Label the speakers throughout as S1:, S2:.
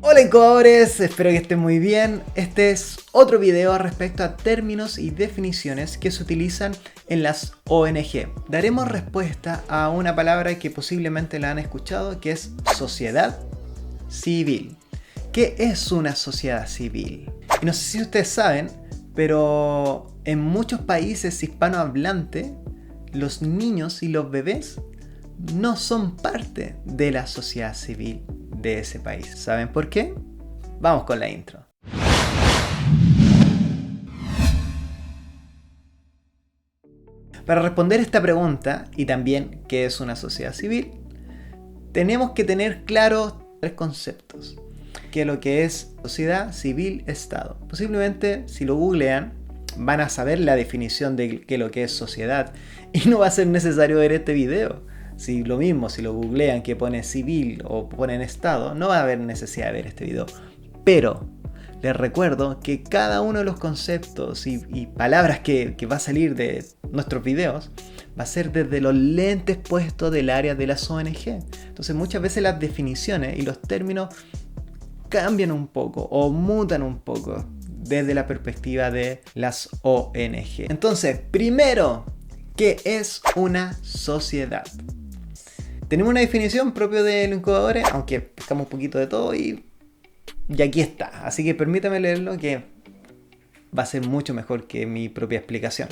S1: Hola incubadores, espero que estén muy bien. Este es otro video respecto a términos y definiciones que se utilizan en las ONG. Daremos respuesta a una palabra que posiblemente la han escuchado, que es sociedad civil. ¿Qué es una sociedad civil? Y no sé si ustedes saben, pero en muchos países hispanohablantes, los niños y los bebés no son parte de la sociedad civil de ese país. ¿Saben por qué? Vamos con la intro. Para responder esta pregunta, y también qué es una sociedad civil, tenemos que tener claros tres conceptos. Que es lo que es sociedad civil estado. Posiblemente si lo googlean van a saber la definición de qué es lo que es sociedad y no va a ser necesario ver este video. Si lo mismo, si lo googlean que pone civil o ponen estado, no va a haber necesidad de ver este video. Pero les recuerdo que cada uno de los conceptos y palabras que va a salir de nuestros videos va a ser desde los lentes puestos del área de las ONG. Entonces muchas veces las definiciones y los términos cambian un poco o mutan un poco desde la perspectiva de las ONG. Entonces, primero, ¿qué es una sociedad? Tenemos una definición propia de los incubadores, aunque pescamos un poquito de todo y aquí está. Así que permítame leerlo, que va a ser mucho mejor que mi propia explicación.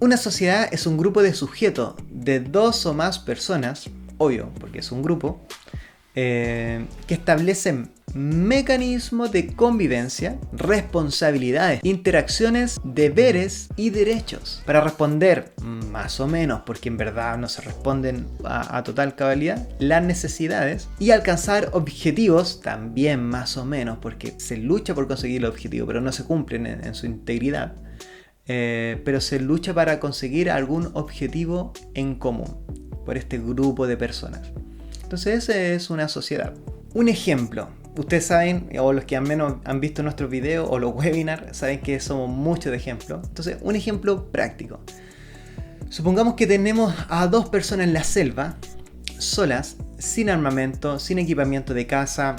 S1: Una sociedad es un grupo de sujetos de dos o más personas, obvio, porque es un grupo, que establecen mecanismos de convivencia, responsabilidades, interacciones, deberes y derechos. Para responder más o menos, porque en verdad no se responden a total cabalidad, las necesidades y alcanzar objetivos también más o menos, porque se lucha por conseguir el objetivo, pero no se cumplen en su integridad. Pero se lucha para conseguir algún objetivo en común por este grupo de personas. Entonces esa es una sociedad. Un ejemplo, ustedes saben, o los que al menos han visto nuestros videos o los webinars, saben que somos muchos de ejemplos. Entonces un ejemplo práctico. Supongamos que tenemos a dos personas en la selva, solas, sin armamento, sin equipamiento de caza,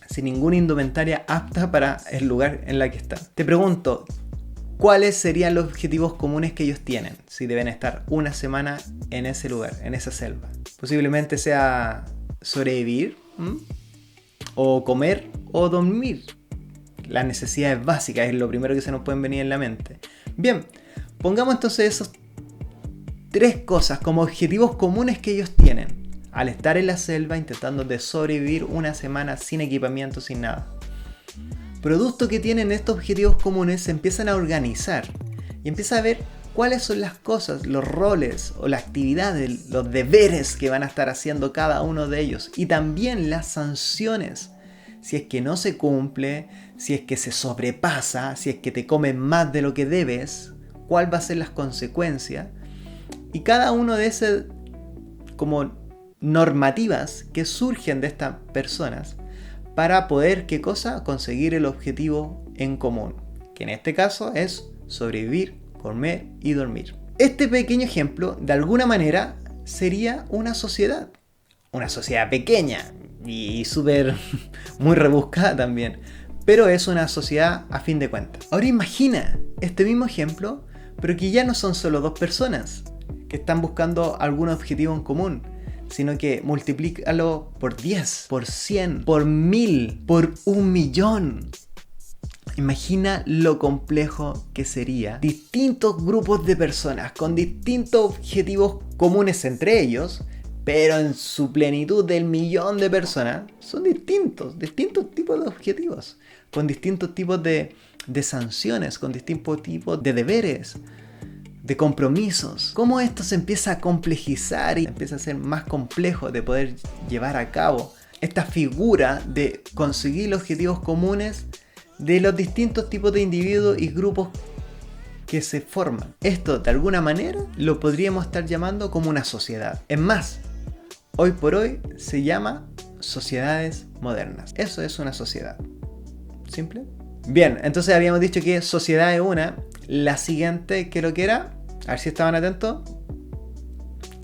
S1: sin ninguna indumentaria apta para el lugar en la que están. Te pregunto, ¿cuáles serían los objetivos comunes que ellos tienen si deben estar una semana en ese lugar, en esa selva? Posiblemente sea sobrevivir, o comer, o dormir. Las necesidades básicas es lo primero que se nos pueden venir en la mente. Bien, pongamos entonces esas tres cosas como objetivos comunes que ellos tienen al estar en la selva intentando de sobrevivir una semana sin equipamiento, sin nada. Producto que tienen estos objetivos comunes, se empiezan a organizar y empieza a ver cuáles son las cosas, los roles o las actividades, los deberes que van a estar haciendo cada uno de ellos, y también las sanciones. Si es que no se cumple, si es que se sobrepasa, si es que te comen más de lo que debes, cuál va a ser las consecuencias. Y cada uno de esas como normativas que surgen de estas personas para poder, ¿qué cosa? Conseguir el objetivo en común, que en este caso es sobrevivir, comer y dormir. Este pequeño ejemplo, de alguna manera, sería una sociedad pequeña y súper muy rebuscada también, pero es una sociedad a fin de cuentas. Ahora imagina este mismo ejemplo, pero que ya no son solo dos personas que están buscando algún objetivo en común, sino que multiplícalo por 10, por 100, por 1000, por 1.000.000. Imagina lo complejo que sería distintos grupos de personas con distintos objetivos comunes entre ellos, pero en su plenitud del 1.000.000 de personas son distintos tipos de objetivos, con distintos tipos de sanciones, con distintos tipos de deberes, de compromisos. Cómo esto se empieza a complejizar y empieza a ser más complejo de poder llevar a cabo esta figura de conseguir los objetivos comunes de los distintos tipos de individuos y grupos que se forman. Esto de alguna manera lo podríamos estar llamando como una sociedad. Es más, hoy por hoy se llama sociedades modernas. Eso es una sociedad. ¿Simple? Bien, entonces habíamos dicho que sociedad es una. La siguiente, ¿qué es lo que era? A ver si estaban atentos.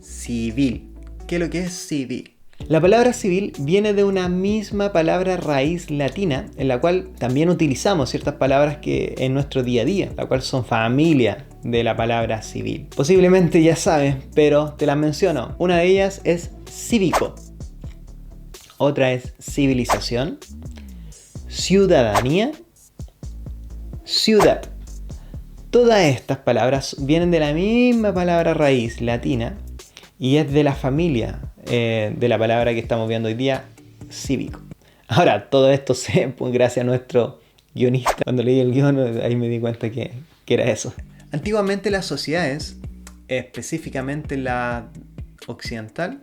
S1: Civil. ¿Qué es lo que es civil? La palabra civil viene de una misma palabra raíz latina, en la cual también utilizamos ciertas palabras que en nuestro día a día, la cual son familia de la palabra civil. Posiblemente ya sabes, pero te las menciono. Una de ellas es cívico, otra es civilización, ciudadanía, ciudad. Todas estas palabras vienen de la misma palabra raíz latina y es de la familia de la palabra que estamos viendo hoy día, cívico. Ahora, todo esto sé gracias a nuestro guionista. Cuando leí el guión, ahí me di cuenta que era eso. Antiguamente las sociedades, específicamente la occidental,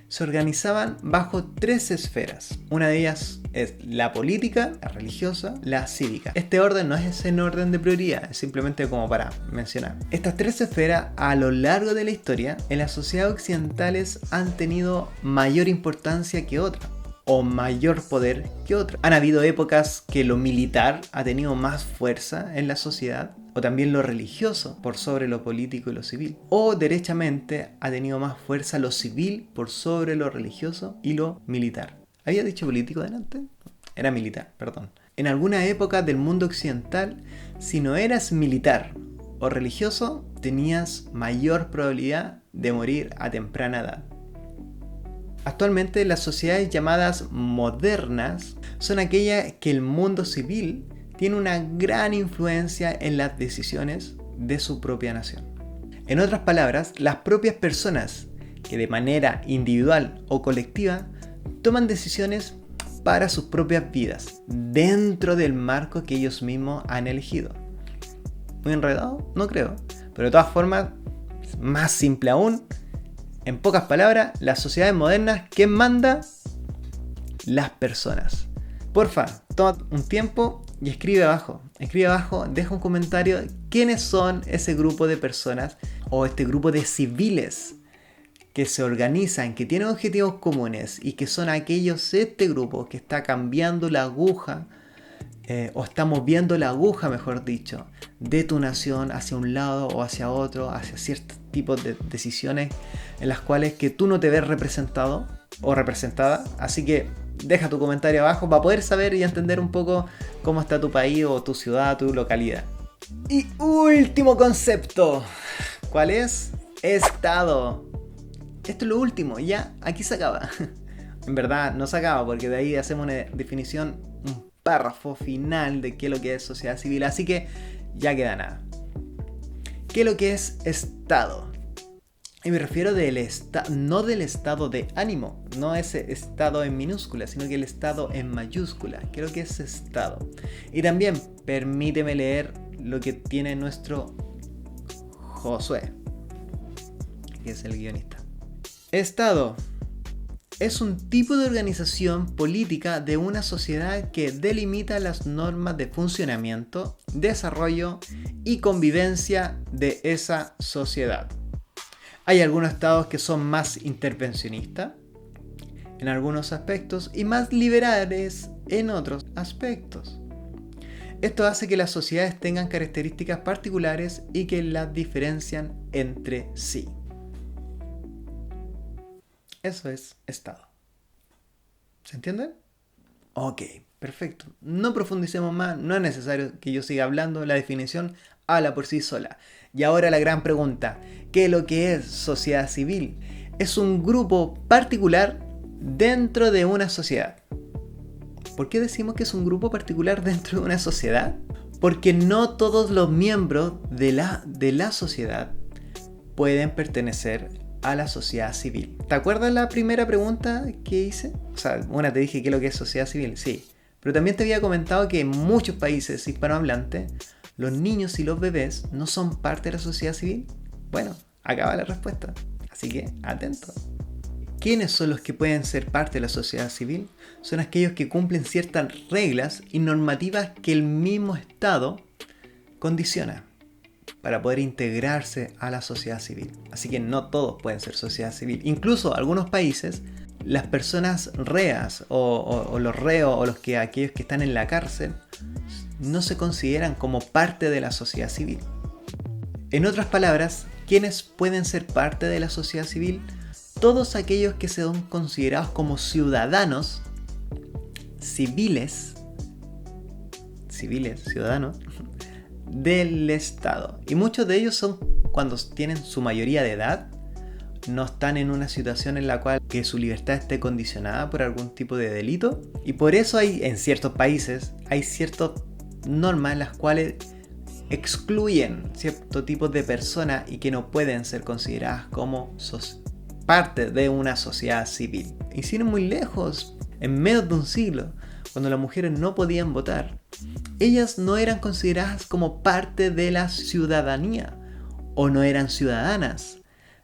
S1: se organizaban bajo 3 esferas. Una de ellas es la política, la religiosa, la cívica. Este orden no es en orden de prioridad, es simplemente como para mencionar. Estas 3 esferas a lo largo de la historia en las sociedades occidentales han tenido mayor importancia que otras, o mayor poder que otra. Han habido épocas que lo militar ha tenido más fuerza en la sociedad, o también lo religioso por sobre lo político y lo civil. O derechamente ha tenido más fuerza lo civil por sobre lo religioso y lo militar. ¿Había dicho político delante? Era militar, perdón. En alguna época del mundo occidental, si no eras militar o religioso, tenías mayor probabilidad de morir a temprana edad. Actualmente las sociedades llamadas modernas son aquellas que el mundo civil tiene una gran influencia en las decisiones de su propia nación. En otras palabras, las propias personas que de manera individual o colectiva toman decisiones para sus propias vidas dentro del marco que ellos mismos han elegido. ¿Muy enredado? No creo. Pero de todas formas, más simple aún, en pocas palabras, las sociedades modernas, ¿quién manda? Las personas. Porfa, toma un tiempo y escribe abajo, deja un comentario quiénes son ese grupo de personas o este grupo de civiles que se organizan, que tienen objetivos comunes y que son aquellos, este grupo que está cambiando la aguja o está moviendo la aguja, mejor dicho, de tu nación hacia un lado o hacia otro, hacia ciertos tipos de decisiones en las cuales que tú no te ves representado o representada. Así que deja tu comentario abajo para poder saber y entender un poco cómo está tu país o tu ciudad, tu localidad. Y último concepto, ¿cuál es? Estado. Esto es lo último, ya aquí se acaba. En verdad no se acaba porque de ahí hacemos una definición, un párrafo final de qué es lo que es sociedad civil, así que ya queda nada. ¿Qué es lo que es Estado? Y me refiero no del estado de ánimo, no ese estado en minúscula, sino que el estado en mayúscula. ¿Qué es lo que es Estado? Y también permíteme leer lo que tiene nuestro Josué, que es el guionista. Estado es un tipo de organización política de una sociedad que delimita las normas de funcionamiento, desarrollo y convivencia de esa sociedad. Hay algunos estados que son más intervencionistas en algunos aspectos y más liberales en otros aspectos. Esto hace que las sociedades tengan características particulares y que las diferencian entre sí. Eso es Estado. ¿Se entiende? Ok, perfecto. No profundicemos más, no es necesario que yo siga hablando, la definición habla por sí sola. Y ahora la gran pregunta, ¿qué es lo que es sociedad civil? Es un grupo particular dentro de una sociedad. ¿Por qué decimos que es un grupo particular dentro de una sociedad? Porque no todos los miembros de la sociedad pueden pertenecer a la sociedad civil. ¿Te acuerdas la primera pregunta que hice? O sea, te dije qué es lo que es sociedad civil, sí. Pero también te había comentado que en muchos países hispanohablantes los niños y los bebés no son parte de la sociedad civil. Bueno, acá va la respuesta. Así que, atento. ¿Quiénes son los que pueden ser parte de la sociedad civil? Son aquellos que cumplen ciertas reglas y normativas que el mismo Estado condiciona para poder integrarse a la sociedad civil. Así que no todos pueden ser sociedad civil. Incluso algunos países, las personas reas o los reos o aquellos que están en la cárcel no se consideran como parte de la sociedad civil. En otras palabras, ¿quiénes pueden ser parte de la sociedad civil? todos aquellos que son considerados como ciudadanos ciudadanos del Estado. Y muchos de ellos son cuando tienen su mayoría de edad, no están en una situación en la cual que su libertad esté condicionada por algún tipo de delito. Y por eso en ciertos países hay ciertas normas en las cuales excluyen cierto tipo de personas y que no pueden ser consideradas como parte de una sociedad civil. Y sin ir muy lejos, en menos de un siglo, cuando las mujeres no podían votar, ellas no eran consideradas como parte de la ciudadanía o no eran ciudadanas,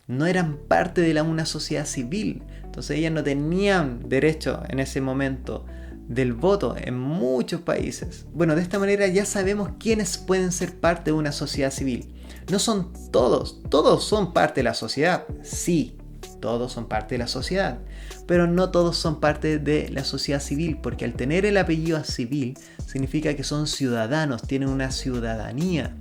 S1: no eran parte de una sociedad civil. Entonces ellas no tenían derecho en ese momento del voto en muchos países. Bueno, de esta manera ya sabemos quiénes pueden ser parte de una sociedad civil. No son todos son parte de la sociedad, sí. Todos son parte de la sociedad, pero no todos son parte de la sociedad civil, porque al tener el apellido civil significa que son ciudadanos, tienen una ciudadanía.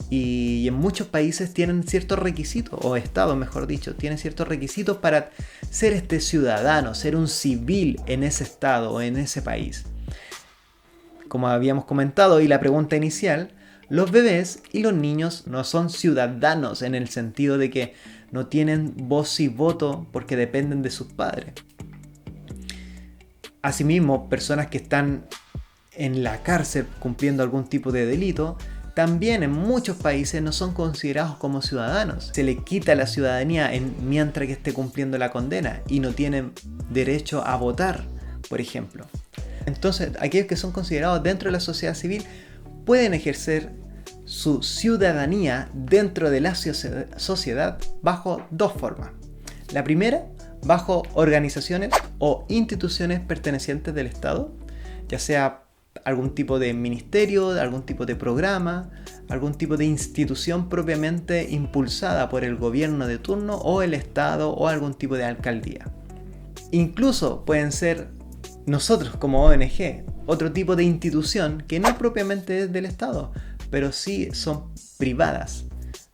S1: Y en muchos países tienen ciertos requisitos, o estados mejor dicho, tienen ciertos requisitos para ser ciudadano, ser un civil en ese estado o en ese país. Como habíamos comentado y la pregunta inicial, los bebés y los niños no son ciudadanos en el sentido de que no tienen voz y voto porque dependen de sus padres. Asimismo, personas que están en la cárcel cumpliendo algún tipo de delito, también en muchos países no son considerados como ciudadanos. Se les quita la ciudadanía mientras que esté cumpliendo la condena y no tienen derecho a votar, por ejemplo. Entonces, aquellos que son considerados dentro de la sociedad civil pueden ejercer su ciudadanía dentro de la sociedad bajo dos formas. La primera, bajo organizaciones o instituciones pertenecientes del Estado, ya sea algún tipo de ministerio, algún tipo de programa, algún tipo de institución propiamente impulsada por el gobierno de turno o el Estado o algún tipo de alcaldía. Incluso pueden ser nosotros como ONG, otro tipo de institución que no propiamente es del Estado, pero sí son privadas,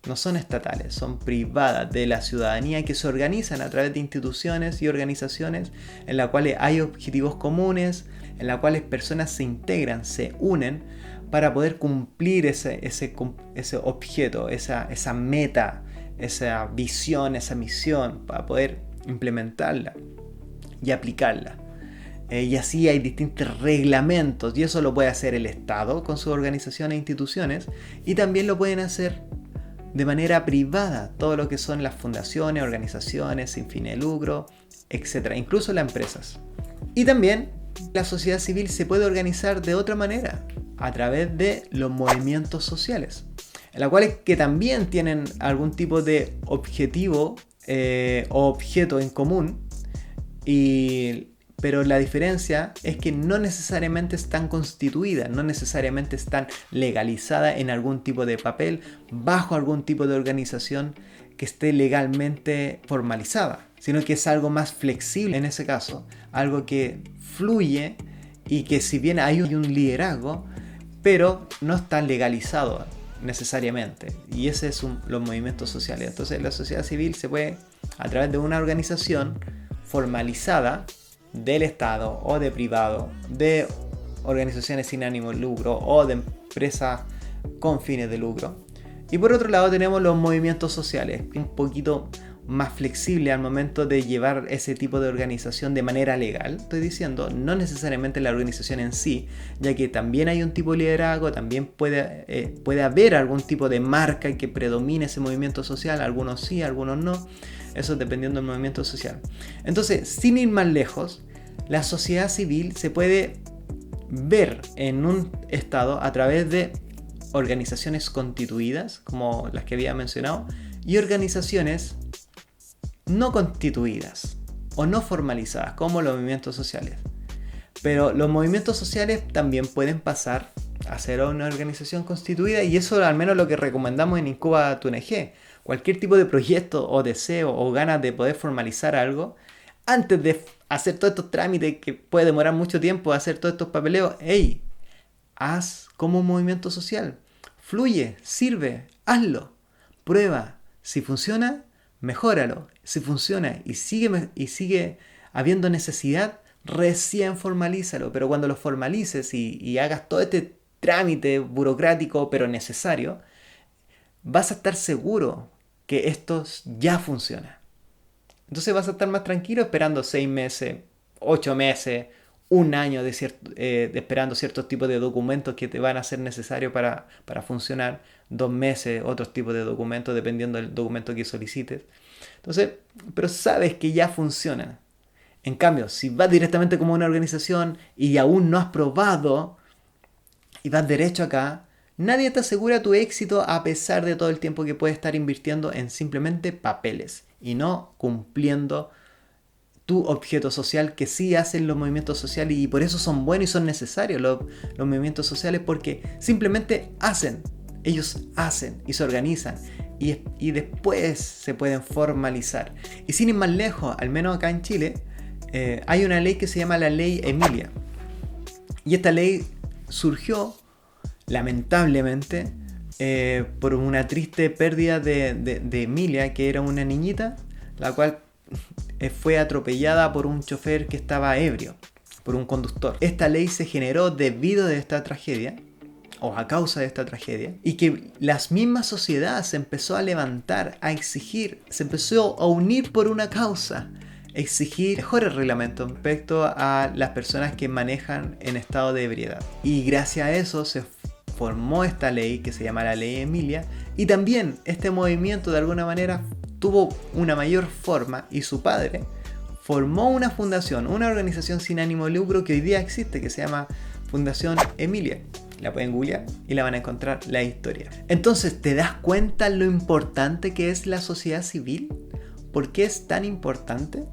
S1: no son estatales, son privadas de la ciudadanía que se organizan a través de instituciones y organizaciones en las cuales hay objetivos comunes, en las cuales personas se integran, se unen para poder cumplir ese objeto, esa meta, esa visión, esa misión, para poder implementarla y aplicarla. Y así hay distintos reglamentos y eso lo puede hacer el Estado con sus organizaciones e instituciones y también lo pueden hacer de manera privada, todo lo que son las fundaciones, organizaciones sin fines de lucro, etc. Incluso las empresas. Y también la sociedad civil se puede organizar de otra manera, a través de los movimientos sociales, en los cuales que también tienen algún tipo de objetivo o objeto en común, pero la diferencia es que no necesariamente están constituidas, no necesariamente están legalizadas en algún tipo de papel, bajo algún tipo de organización que esté legalmente formalizada, sino que es algo más flexible en ese caso, algo que fluye y que si bien hay un liderazgo, pero no está legalizado necesariamente. Y ese es los movimientos sociales. Entonces la sociedad civil se puede, a través de una organización formalizada, del Estado o de privado, de organizaciones sin ánimo de lucro o de empresas con fines de lucro. Y por otro lado tenemos los movimientos sociales, un poquito más flexible al momento de llevar ese tipo de organización de manera legal, estoy diciendo, no necesariamente la organización en sí, ya que también hay un tipo de liderazgo, también puede haber algún tipo de marca que predomine ese movimiento social, algunos sí, algunos no, eso dependiendo del movimiento social. Entonces, sin ir más lejos, la sociedad civil se puede ver en un estado a través de organizaciones constituidas, como las que había mencionado, y organizaciones no constituidas o no formalizadas, como los movimientos sociales. Pero los movimientos sociales también pueden pasar a ser una organización constituida, y eso al menos lo que recomendamos en Incuba tu ONG. Cualquier tipo de proyecto o deseo o ganas de poder formalizar algo, antes de hacer todos estos trámites que puede demorar mucho tiempo, hacer todos estos papeleos, hey, haz como un movimiento social. Fluye, sirve, hazlo, prueba. Si funciona, mejóralo. Si funciona y sigue habiendo necesidad, recién formalízalo. Pero cuando lo formalices y hagas todo este trámite burocrático pero necesario, vas a estar seguro que esto ya funciona. Entonces vas a estar más tranquilo esperando 6 meses, 8 meses, un año de esperando ciertos tipos de documentos que te van a ser necesarios para funcionar, 2 meses, otros tipos de documentos, dependiendo del documento que solicites. Entonces, pero sabes que ya funciona. En cambio, si vas directamente como una organización y aún no has probado y vas derecho acá, nadie te asegura tu éxito a pesar de todo el tiempo que puedes estar invirtiendo en simplemente papeles y no cumpliendo tu objeto social, que sí hacen los movimientos sociales, y por eso son buenos y son necesarios los movimientos sociales, porque simplemente hacen, ellos hacen y se organizan y después se pueden formalizar. Y sin ir más lejos, al menos acá en Chile, hay una ley que se llama la Ley Emilia, y esta ley surgió lamentablemente por una triste pérdida de Emilia, que era una niñita, la cual fue atropellada por un chofer que estaba ebrio, por un conductor. Esta ley se generó debido a esta tragedia, o a causa de esta tragedia, y que la misma sociedad se empezó a levantar, a exigir, se empezó a unir por una causa, exigir mejores reglamentos respecto a las personas que manejan en estado de ebriedad. Y gracias a eso se formó esta ley que se llama la Ley Emilia, y también este movimiento de alguna manera tuvo una mayor forma, y su padre formó una fundación, una organización sin ánimo de lucro que hoy día existe, que se llama Fundación Emilia. La pueden googlear y la van a encontrar la historia. Entonces, ¿te das cuenta lo importante que es la sociedad civil? ¿Por qué es tan importante?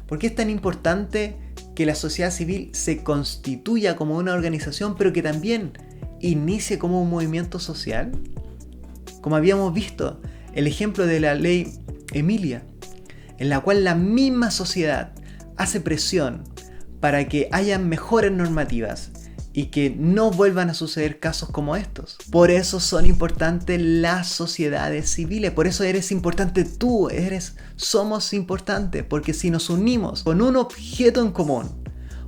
S1: ¿Por qué es tan importante que la sociedad civil se constituya como una organización, pero que también inicie como un movimiento social? Como habíamos visto, el ejemplo de la Ley Emilia, en la cual la misma sociedad hace presión para que haya mejores normativas y que no vuelvan a suceder casos como estos. Por eso son importantes las sociedades civiles, por eso eres importante tú, somos importantes, porque si nos unimos con un objeto en común,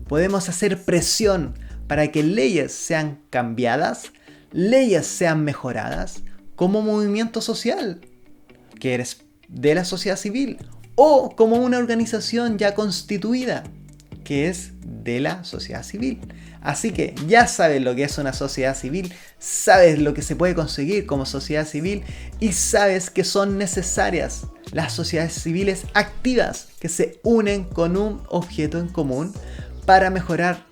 S1: podemos hacer presión para que leyes sean cambiadas, leyes sean mejoradas, como movimiento social, que eres de la sociedad civil, o como una organización ya constituida, que es de la sociedad civil. Así que ya sabes lo que es una sociedad civil, sabes lo que se puede conseguir como sociedad civil y sabes que son necesarias las sociedades civiles activas que se unen con un objeto en común para mejorar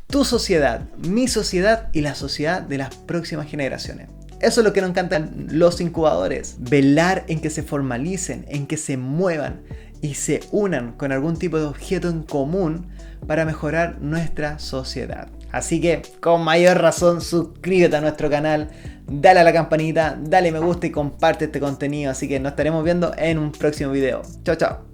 S1: tu sociedad, mi sociedad y la sociedad de las próximas generaciones. Eso es lo que nos encantan los incubadores, velar en que se formalicen, en que se muevan y se unan con algún tipo de objeto en común para mejorar nuestra sociedad. Así que, con mayor razón, suscríbete a nuestro canal, dale a la campanita, dale me gusta y comparte este contenido. Así que nos estaremos viendo en un próximo video. Chao, chao.